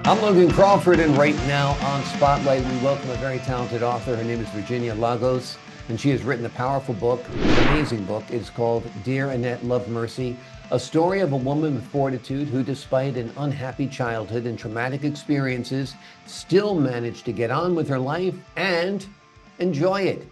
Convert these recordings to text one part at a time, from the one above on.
I'm Logan Crawford, and right now on Spotlight, we welcome a very talented author. Her name is Virginia Lagos, and she has written a powerful book, an amazing book. It is called Dear Annette Love Mercy, a story of a woman with fortitude who, despite an unhappy childhood and traumatic experiences, still managed to get on with her life and enjoy it.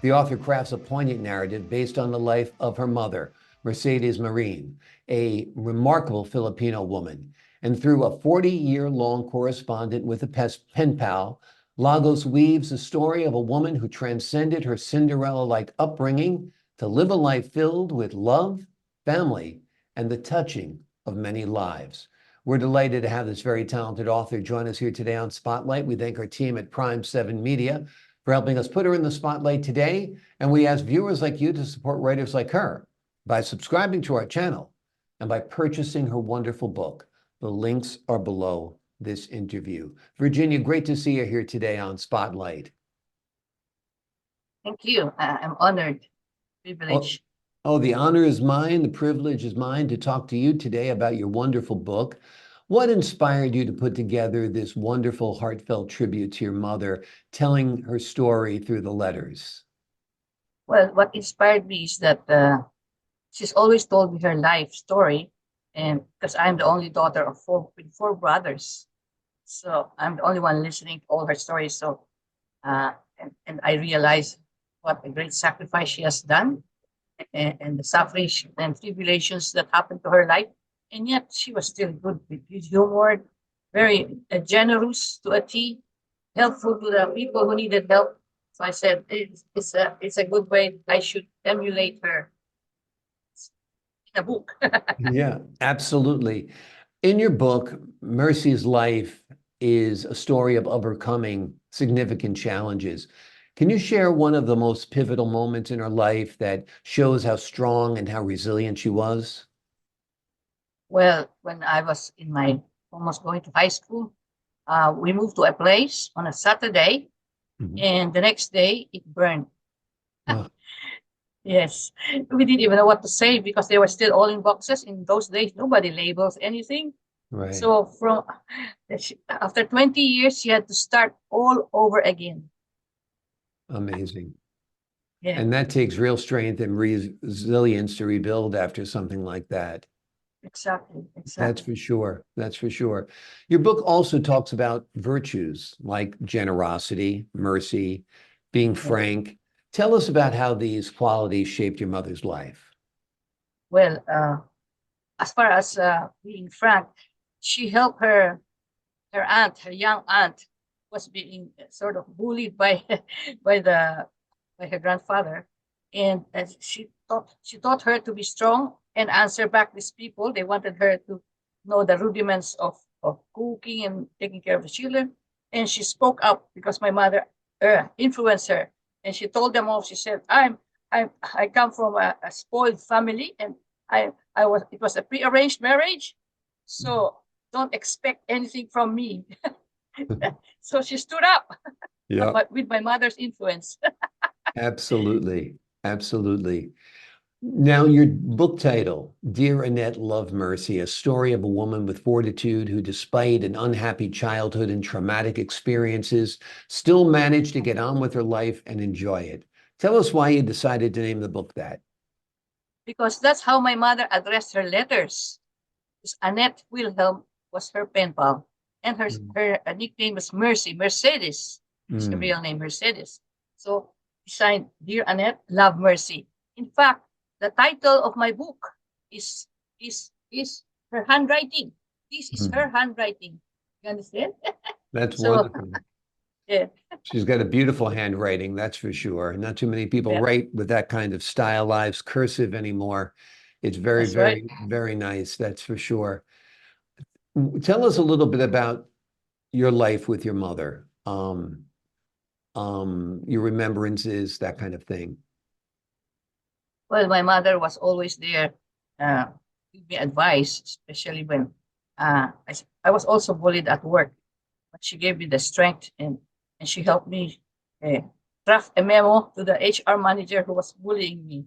The author crafts a poignant narrative based on the life of her mother, Mercedes Marin, a remarkable Filipino woman. And through a 40-year-long correspondence with a pen pal, Lagos weaves the story of a woman who transcended her Cinderella-like upbringing to live a life filled with love, family, and the touching of many lives. We're delighted to have this very talented author join us here today on Spotlight. We thank our team at Prime 7 Media for helping us put her in the spotlight today. And we ask viewers like you to support writers like her by subscribing to our channel and by purchasing her wonderful book. The links are below this interview. Virginia, great to see you here today on Spotlight. Thank you. I'm honored, Oh, privileged. the honor is mine, the privilege is mine to talk to you today about your wonderful book. What inspired you to put together this wonderful, heartfelt tribute to your mother, telling her story through the letters? Well, what inspired me is that she's always told me her life story, and because I'm the only daughter of four brothers, so I'm the only one listening to all her stories. So, and I realized what a great sacrifice she has done, and the suffering and tribulations that happened to her life, and yet she was still good with humor, very generous to a T, helpful to the people who needed help. So I said, it's a good way I should emulate her in a book. Yeah, absolutely. In your book, Mercy's life is a story of overcoming significant challenges. Can you share one of the most pivotal moments in her life that shows how strong and how resilient she was? Well, when I was in my almost going to high school, we moved to a place on a Saturday, Mhm. and the next day it burned. Oh, Yes, we didn't even know what to say because they were still all in boxes. In those days, nobody labels anything. right. So after 20 years, she had to start all over again. Amazing. Yeah, And that takes real strength and resilience to rebuild after something like that. exactly, That's exactly. for sure. That's for sure. Your book also talks about virtues like generosity, mercy, being Yeah. frank. Tell us about how these qualities shaped your mother's life. Well, as far as being frank, she helped her young aunt, was being sort of bullied by by the by her grandfather, and she taught her to be strong and answer back these people. They wanted her to know the rudiments of cooking and taking care of the children, and she spoke up because my mother influenced her, and she told them all. She said, I come from a spoiled family, and I was it was a prearranged marriage, so don't expect anything from me. So she stood up Yeah, with my mother's influence. absolutely. Absolutely. Now, your book title, Dear Annette Love Mercy, a story of a woman with fortitude who, despite an unhappy childhood and traumatic experiences, still managed to get on with her life and enjoy it. Tell us why you decided to name the book that. Because that's how my mother addressed her letters. Because Annette Wilhelm was her pen pal, and Mm. her nickname was Mercy, Mercedes. Is her Mm. real name, Mercedes. So she signed Dear Annette, Love Mercy. In fact, the title of my book is is her handwriting. This is her Mm. handwriting. You understand? That's So wonderful. yeah, She's got a beautiful handwriting, that's for sure. Not too many people yeah, write with that kind of stylized cursive anymore. It's very, that's right. very, very nice, that's for sure. Tell us a little bit about your life with your mother, your remembrances, that kind of thing. Well, my mother was always there, uh, give me advice, especially when I was also bullied at work. But she gave me the strength, and she helped me uh, draft a memo to the HR manager who was bullying me.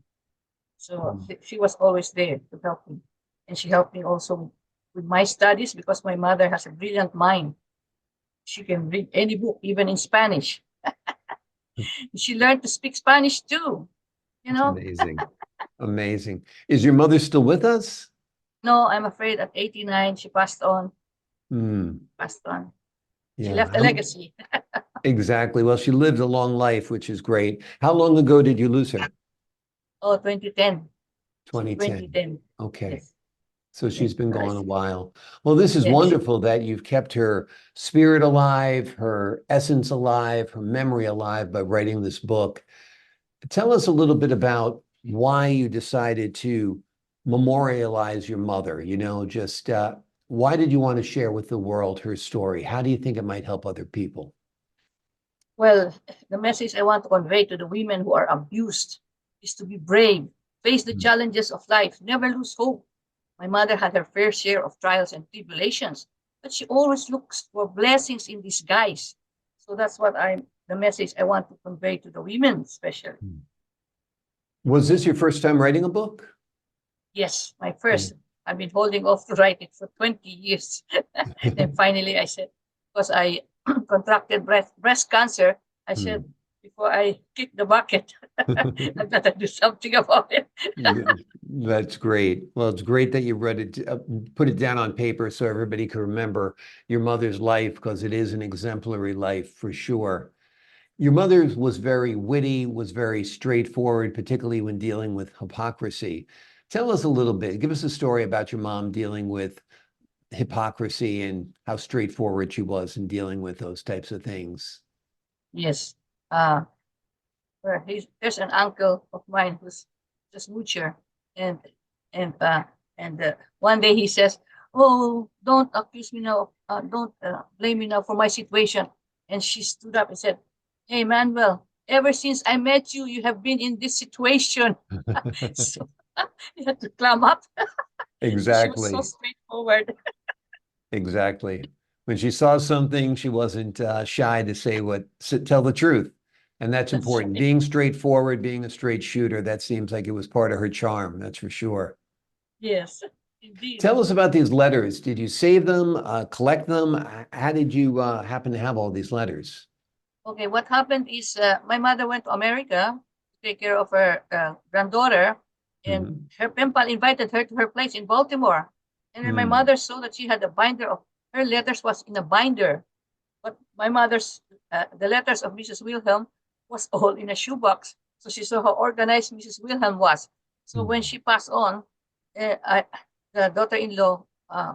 So Mm. she was always there to help me. And she helped me also with my studies because my mother has a brilliant mind. She can read any book, even in Spanish. She learned to speak Spanish too, you It's know. amazing. Amazing. Is your mother still with us? No, I'm afraid at 89, she passed on, Hmm. passed on. She Yeah. left a legacy. Exactly. Well, she lived a long life, which is great. How long ago did you lose her? Oh, 2010. 2010. 2010. Okay. Yes. So she's Yes. been gone a while. Well, this is Yes. wonderful that you've kept her spirit alive, her essence alive, her memory alive by writing this book. Tell us a little bit about why you decided to memorialize your mother. Just why did you want to share with the world her story? How do you think it might help other people? Well, the message I want to convey to the women who are abused is to be brave, face the Mm. challenges of life, never lose hope. My mother had her fair share of trials and tribulations, but she always looks for blessings in disguise. So that's the message I want to convey to the women, especially. Was this your first time writing a book? Yes, my Mm. first. I've been holding off to write it for 20 years. Then finally I said, because I contracted breast cancer, I said, Mm. before I kick the bucket, I've got to do something about it. Good. That's great. Well, it's great that you read it, put it down on paper so everybody can remember your mother's life because it is an exemplary life for sure. Your mother was very witty, was very straightforward, particularly when dealing with hypocrisy. Tell us a little bit. Give us a story about your mom dealing with hypocrisy and how straightforward she was in dealing with those types of things. Yes. Uh, there's an uncle of mine who's just butcher, and and uh, one day he says, "Oh, don't accuse me now. Don't blame me now for my situation." And she stood up and said, "Hey, Manuel, ever since I met you, you have been in this situation." So you had to climb up. So she was so Exactly. straightforward. Exactly. When she saw something, she wasn't shy to tell the truth. And that's That's important. right. Being straightforward, being a straight shooter, that seems like it was part of her charm, that's for sure. Yes, indeed. Tell us about these letters. Did you save them, collect them? How did you happen to have all these letters? Okay, what happened is my mother went to America to take care of her granddaughter, and Mhm. her pen pal invited her to her place in Baltimore. And when my Mm. mother saw that she had a binder of her letters was in a binder, but my mother's the letters of Mrs. Wilhelm was all in a shoebox. So she saw how organized Mrs. Wilhelm was. So when Mm. she passed on, the daughter-in-law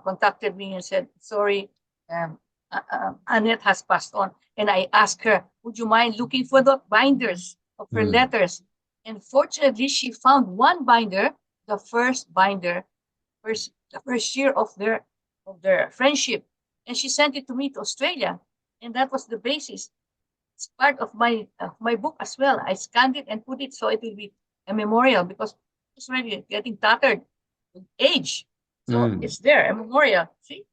contacted me and said, "Sorry, um, Annette has passed on." And I asked her, "Would you mind looking for the binders of her Mm. letters?" And fortunately, she found one binder, the first binder, the first year of their friendship, and she sent it to me to Australia, and that was the basis. It's part of my book as well. I scanned it and put it so it will be a memorial because it's already getting tattered with age. So Mm. it's there, a memorial. See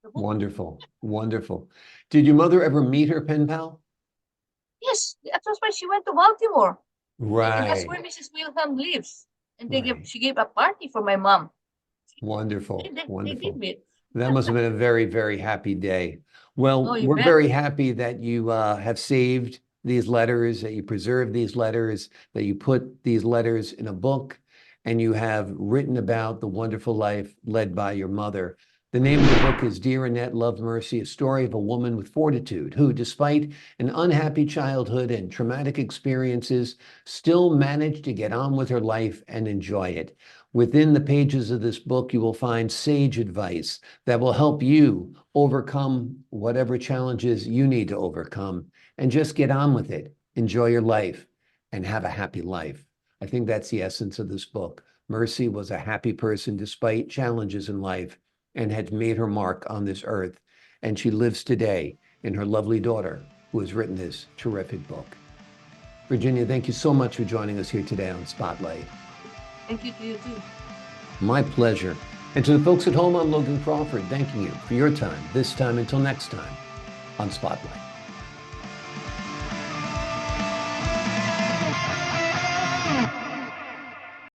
the book. Wonderful. Wonderful. Did your mother ever meet her pen pal? Yes, that was why she went to Baltimore, and that's Right. where Mrs. Wilhelm lives. And Right. she gave a party for my mom. Wonderful. They did Wonderful. meet. That must have been a very, very happy day. Oh, Well, you we're bet. very happy that you have saved these letters, that you preserved these letters, that you put these letters in a book, and you have written about the wonderful life led by your mother. The name of the book is Dear Annette Love Mercy, a story of a woman with fortitude who, despite an unhappy childhood and traumatic experiences, still managed to get on with her life and enjoy it. Within the pages of this book, you will find sage advice that will help you overcome whatever challenges you need to overcome and just get on with it. Enjoy your life and have a happy life. I think that's the essence of this book. Mercy was a happy person despite challenges in life and had made her mark on this earth. And she lives today in her lovely daughter, who has written this terrific book. Virginia, thank you so much for joining us here today on Spotlight. Thank you to you too. My pleasure. And to the folks at home, I'm Logan Crawford, thanking you for your time, this time until next time on Spotlight.